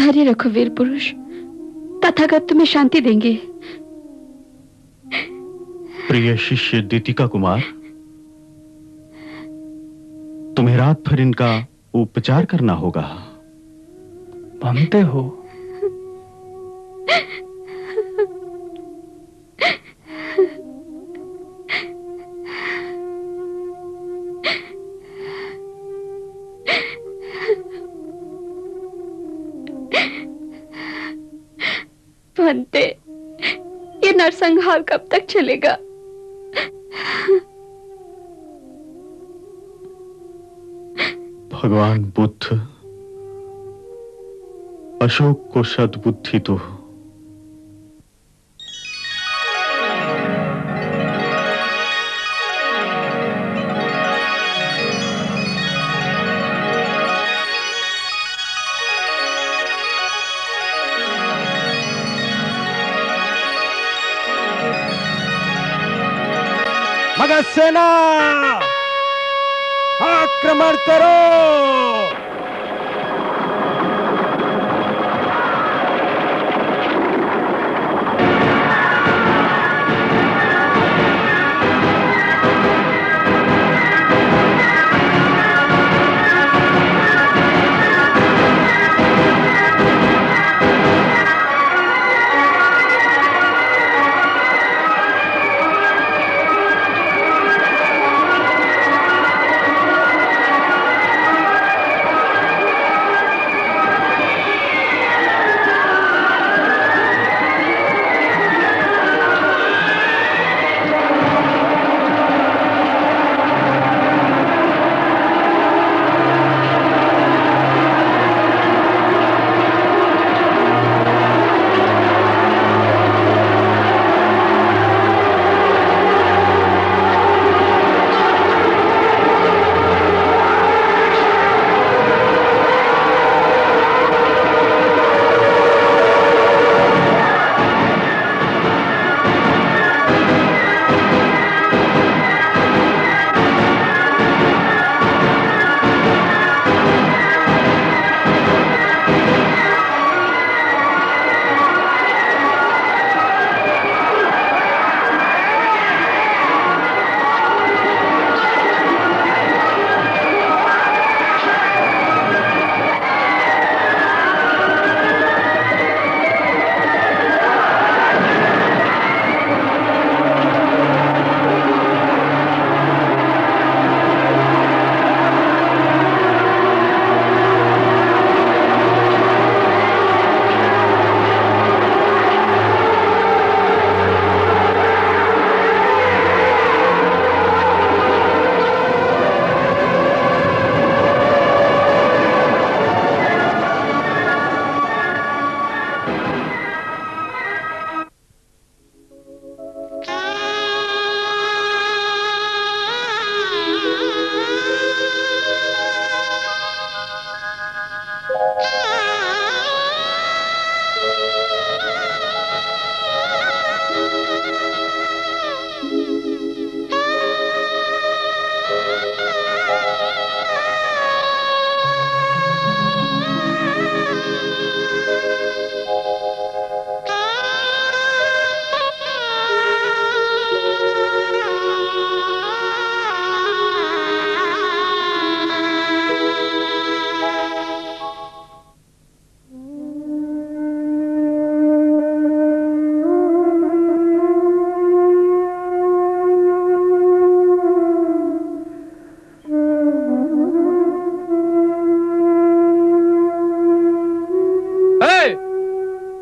धैर्य रखो वीर पुरुष, तथागत तुम्हें शांति देंगे। प्रिय शिष्य दीतिका कुमार, तुम्हें रात भर इनका उपचार करना होगा। मानते हो? भंते, ये नरसंहार कब तक चलेगा? भगवान बुद्ध अशोक को सद्बुद्धि दो। मगध सेना आक्रमण करो!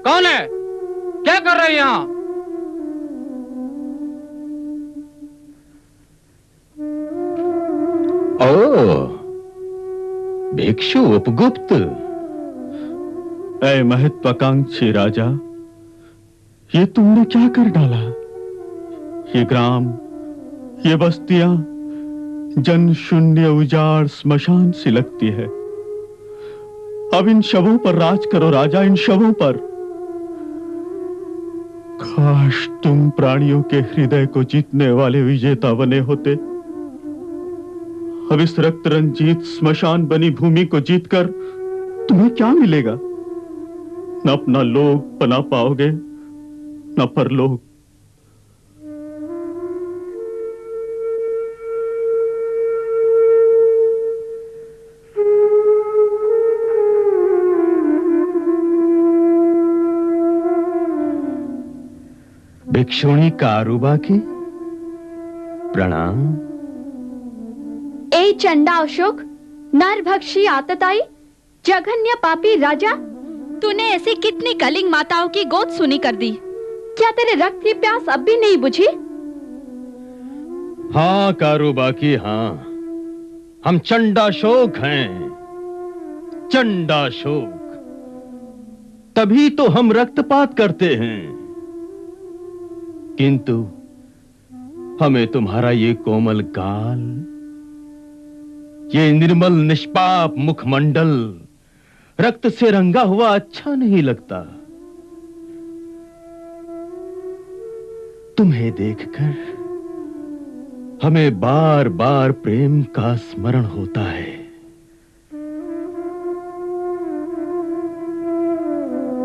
कौन है? क्या कर रहे हैं यहां? ओ, भिक्षु उपगुप्त। ऐ महत्वाकांक्षी राजा, ये तुमने क्या कर डाला? ये ग्राम, ये बस्तियां जन शून्य उजाड़ स्मशान सी लगती है। अब इन शवों पर राज करो राजा, इन शवों पर। काश तुम प्राणियों के हृदय को जीतने वाले विजेता बने होते। अब इस रक्त रंजित स्मशान बनी भूमि को जीतकर तुम्हें क्या मिलेगा? न अपना लोक बना पाओगे न परलोक। भिक्षुणी कारुबा की प्रणाम। ए चंडा अशोक, नरभक्षी आतताई, जघन्य पापी राजा, तूने ऐसी कितनी कलिंग माताओं की गोद सुनी कर दी। क्या तेरे रक्त की प्यास अब भी नहीं बुझी? हाँ कारुबा की, हाँ, हम चंडाशोक हैं, चंडाशोक। तभी तो हम रक्तपात करते हैं, किंतु हमें तुम्हारा ये कोमल गाल, ये निर्मल निष्पाप मुखमंडल रक्त से रंगा हुआ अच्छा नहीं लगता। तुम्हें देखकर हमें बार बार प्रेम का स्मरण होता है।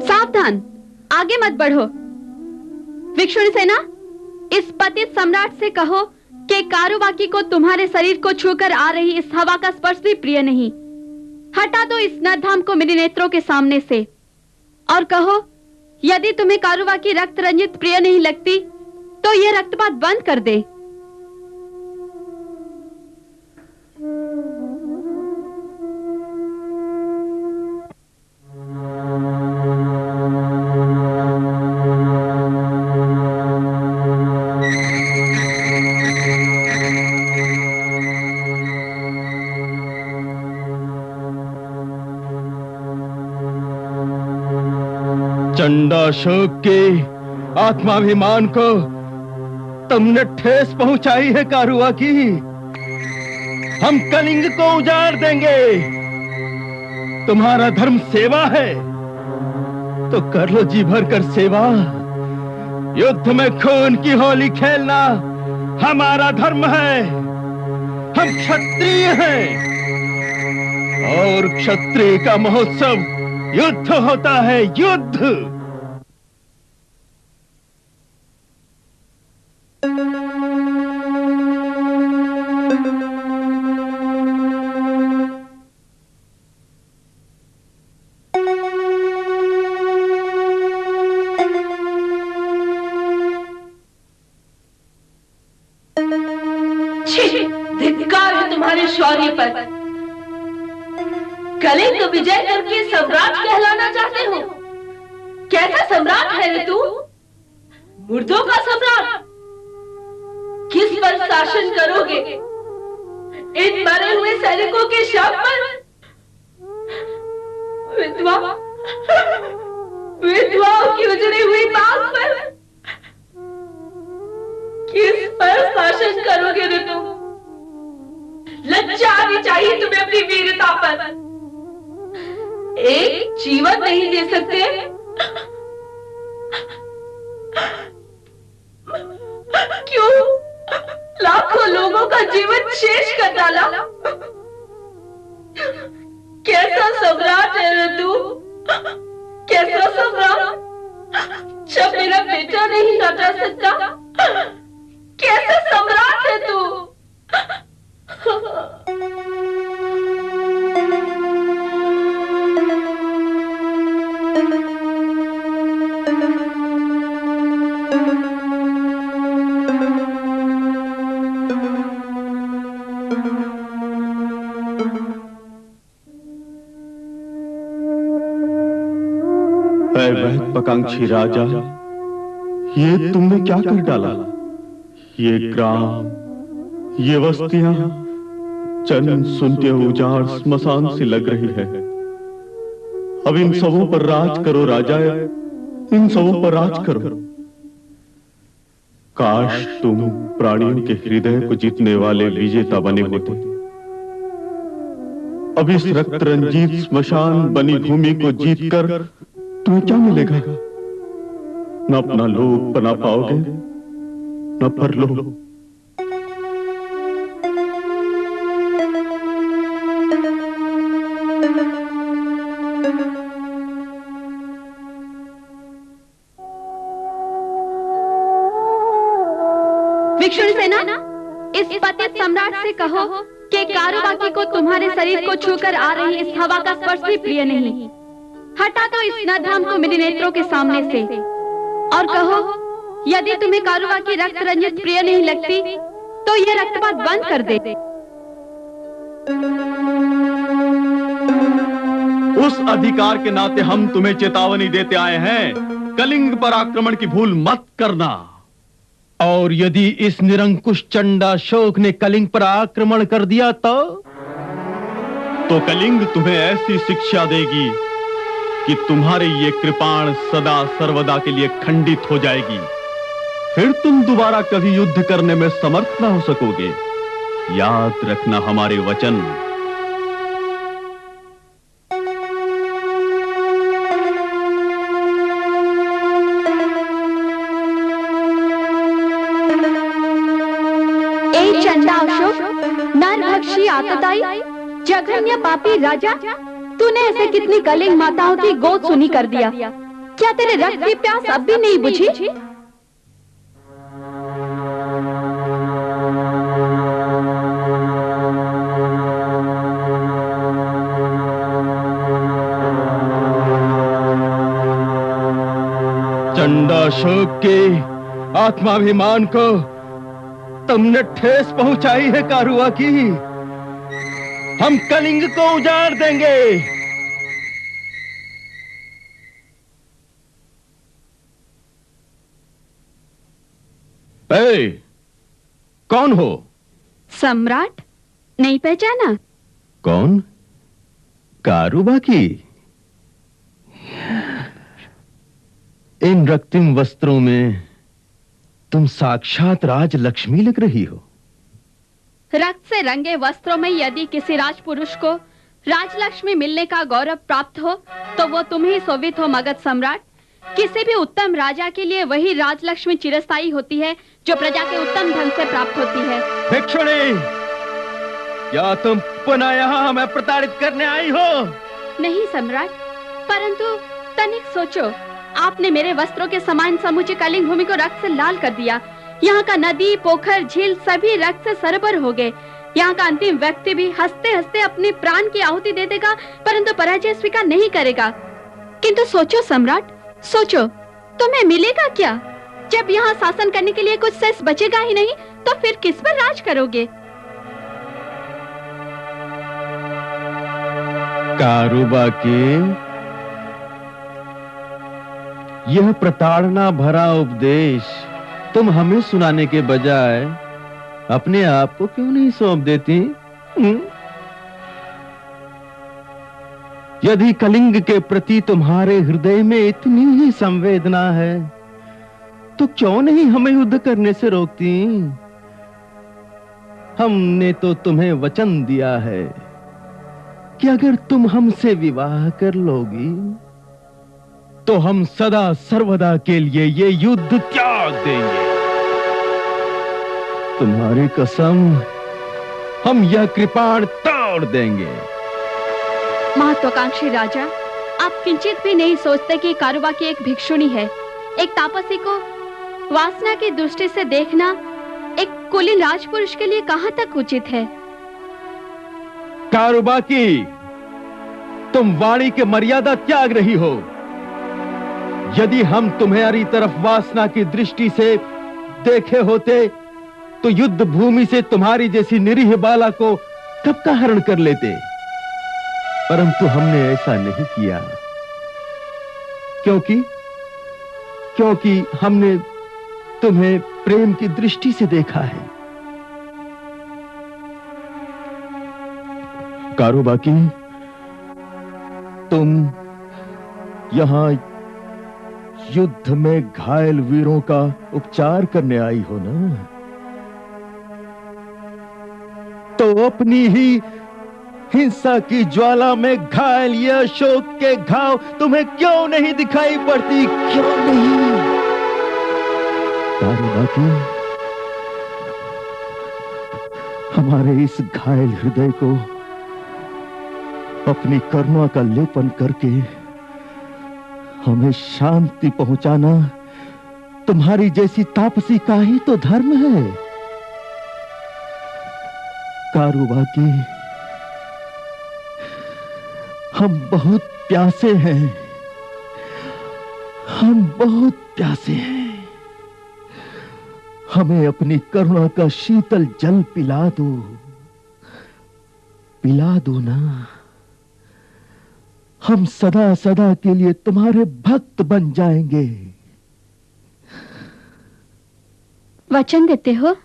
सावधान, आगे मत बढ़ो। भिक्षुणी सेना, इस पतित सम्राट से कहो कि कारुबाकी को तुम्हारे शरीर को छूकर आ रही इस हवा का स्पर्श भी प्रिय नहीं। हटा दो इस नरधाम को मेरे नेत्रों के सामने से, और कहो यदि तुम्हें कारुबाकी रक्त रंजित प्रिय नहीं लगती तो यह रक्तपात बंद कर दे। चंडाशोक के आत्माभिमान को तुमने ठेस पहुंचाई है कारुआ की। हम कलिंग को उजाड़ देंगे। तुम्हारा धर्म सेवा है तो कर लो जी भर कर सेवा। युद्ध में खून की होली खेलना हमारा धर्म है। हम क्षत्रिय हैं और क्षत्रिय का महोत्सव युद्ध होता है, युद्ध। धिक्कार है तुम्हारे शौर्य पर। कलिंग विजय करके सम्राट कहलाना चाहते हो? कैसा सम्राट है रे तू? मुर्दों का सम्राट? किस पर शासन करोगे? इन मरे हुए सैनिकों के शव पर? विधवा विधवाओं की उजड़ी हुई बात पर? किस पर शासन करोगे रे तुम? लज्जा आनी चाहिए तुम्हें अपनी वीरता पर। एक जीवन नहीं दे सकते? क्यों लाखों लोगों का जीवन शेष कर डाला? कैसा सम्राट है रे तू? कैसा सम्राट? जब मेरा बेटा नहीं लौटा सकता, कैसा सम्राट है तू? महत्वाकांक्षी राजा, ये तुमने क्या कर डाला? ये ग्राम, ये बस्तियां चन सुनते उजाड़ स्मशान सी लग रही है। अब इन सबों पर राज करो राजा, इन सबों पर राज करो। काश तुम प्राणियों के हृदय को जीतने वाले विजेता बने होते। अब इस रक्त रंजित स्मशान बनी भूमि को जीतकर तुम्हें क्या मिलेगा? न अपना लोक बना पाओगे न परलोक। भिक्षुणी सेना, इस पतित सम्राट से कहो कि कारुबाकी को तुम्हारे शरीर को छूकर आ रही इस हवा का स्पर्श भी प्रिय नहीं। हटा दो इस नरधाम को मेरे नेत्रों के सामने से और कहो, यदि तुम्हें कारुबाकी रक्त रंजित प्रिय नहीं लगती तो यह रक्तपात बंद कर दे। उस अधिकार के नाते हम तुम्हें चेतावनी देते आए हैं, कलिंग पर आक्रमण की भूल मत करना। और यदि इस निरंकुश चंडाशोक ने कलिंग पर आक्रमण कर दिया तो कलिंग तुम्हें ऐसी शिक्षा देगी कि तुम्हारी ये कृपाण सदा सर्वदा के लिए खंडित हो जाएगी। फिर तुम दोबारा कभी युद्ध करने में समर्थ ना हो सकोगे। याद रखना हमारे वचन। नरभक्षी आतताई जघन्य पापी राजा, तूने ऐसे कितनी कलिंग माताओं की गोद सुनी कर दिया। क्या तेरे रक्त की प्यास अब भी नहीं बुझी? चंडाशोक के आत्माभिमान को तुमने ठेस पहुंचाई है कारुबाकी। हम कलिंग को उजाड़ देंगे। ए, कौन हो? सम्राट, नहीं पहचाना? कौन? कारुबाकी। इन रक्तिम वस्त्रों में तुम साक्षात राजलक्ष्मी लग रही हो। रक्त से रंगे वस्त्रों में यदि किसी राजपुरुष को राजलक्ष्मी मिलने का गौरव प्राप्त हो तो वो तुम ही शोभित हो मगध सम्राट। किसी भी उत्तम राजा के लिए वही राजलक्ष्मी चिरस्थायी होती है जो प्रजा के उत्तम ढंग से प्राप्त होती है। भिक्षुणी, क्या तुम पुनः यहाँ हमें प्रताड़ित करने आई हो? नहीं सम्राट, परंतु तनिक सोचो, आपने मेरे वस्त्रों के समान समूचे कलिंग भूमि को रक्त से लाल कर दिया। यहाँ का नदी, पोखर, झील सभी रक्त से सरबर हो गए। यहाँ का अंतिम व्यक्ति भी हंसते हंसते अपने प्राण की आहुति दे देगा, परंतु पराजय स्वीकार नहीं करेगा। किंतु सोचो सम्राट, सोचो, तुम्हें मिलेगा क्या? जब यहाँ शासन करने के लिए कुछ शेष बचेगा ही नहीं तो फिर किस पर राज करोगे? कारुबाकी, यह प्रताड़ना भरा उपदेश तुम हमें सुनाने के बजाय अपने आप को क्यों नहीं सौंप देती? यदि कलिंग के प्रति तुम्हारे हृदय में इतनी ही संवेदना है तो क्यों नहीं हमें युद्ध करने से रोकती? हमने तो तुम्हें वचन दिया है कि अगर तुम हमसे विवाह कर लोगी तो हम सदा सर्वदा के लिए ये युद्ध त्याग देंगे। तुम्हारी कसम, हम यह कृपाण तोड़ देंगे। महत्वाकांक्षी राजा, आप किंचित भी नहीं सोचते कि कारुबाकी एक भिक्षुणी है। एक तापसी को वासना की दृष्टि से देखना एक कुलीन राजपुरुष के लिए कहां तक उचित है? कारुबाकी, तुम वाणी के मर्यादा त्याग रही हो। यदि हम तुम्हारी तरफ वासना की दृष्टि से देखे होते तो युद्ध भूमि से तुम्हारी जैसी निरीह बाला को कब का हरण कर लेते, परंतु हमने ऐसा नहीं किया। क्योंकि हमने तुम्हें प्रेम की दृष्टि से देखा है। कारुबाकी, तुम यहां युद्ध में घायल वीरों का उपचार करने आई हो ना? तो अपनी ही हिंसा की ज्वाला में घायल ये अशोक के घाव तुम्हें क्यों नहीं दिखाई पड़ती? क्यों नहीं? कारुबाकी, हमारे इस घायल हृदय को अपनी करुणा का लेपन करके हमें शांति पहुंचाना तुम्हारी जैसी तापसी का ही तो धर्म है। कारुबाकी, हम बहुत प्यासे हैं, हम बहुत प्यासे हैं। हमें अपनी करुणा का शीतल जल पिला दो ना। हम सदा सदा के लिए तुम्हारे भक्त बन जाएंगे। वचन देते हो?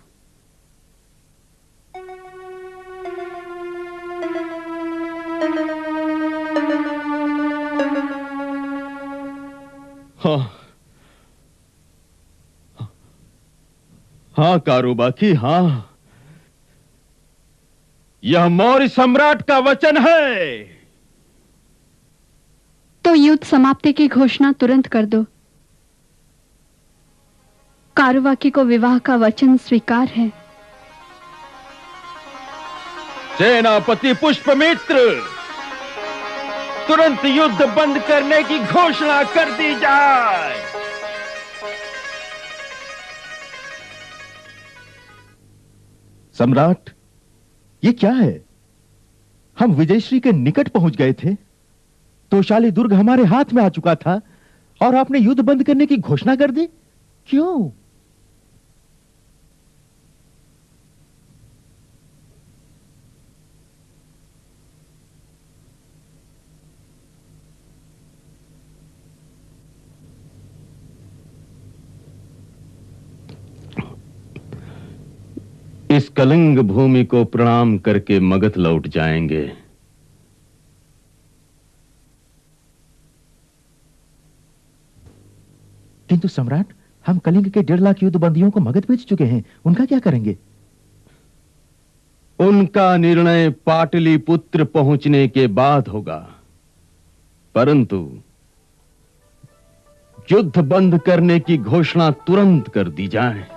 हाँ हाँ कारुबाकी, हाँ, यह मौर्य सम्राट का वचन है। तो युद्ध समाप्ति की घोषणा तुरंत कर दो। कारुबाकी को विवाह का वचन स्वीकार है। सेनापति पुष्पमित्र, तुरंत युद्ध बंद करने की घोषणा कर दी जाए। सम्राट, ये क्या है? हम विजयश्री के निकट पहुंच गए थे, तोशाली दुर्ग हमारे हाथ में आ चुका था और आपने युद्ध बंद करने की घोषणा कर दी। क्यों? इस कलिंग भूमि को प्रणाम करके मगध लौट जाएंगे। किंतु सम्राट, हम कलिंग के 1.5 लाख युद्ध बंदियों को मगध भेज चुके हैं, उनका क्या करेंगे? उनका निर्णय पाटलिपुत्र पहुंचने के बाद होगा, परंतु युद्ध बंद करने की घोषणा तुरंत कर दी जाए।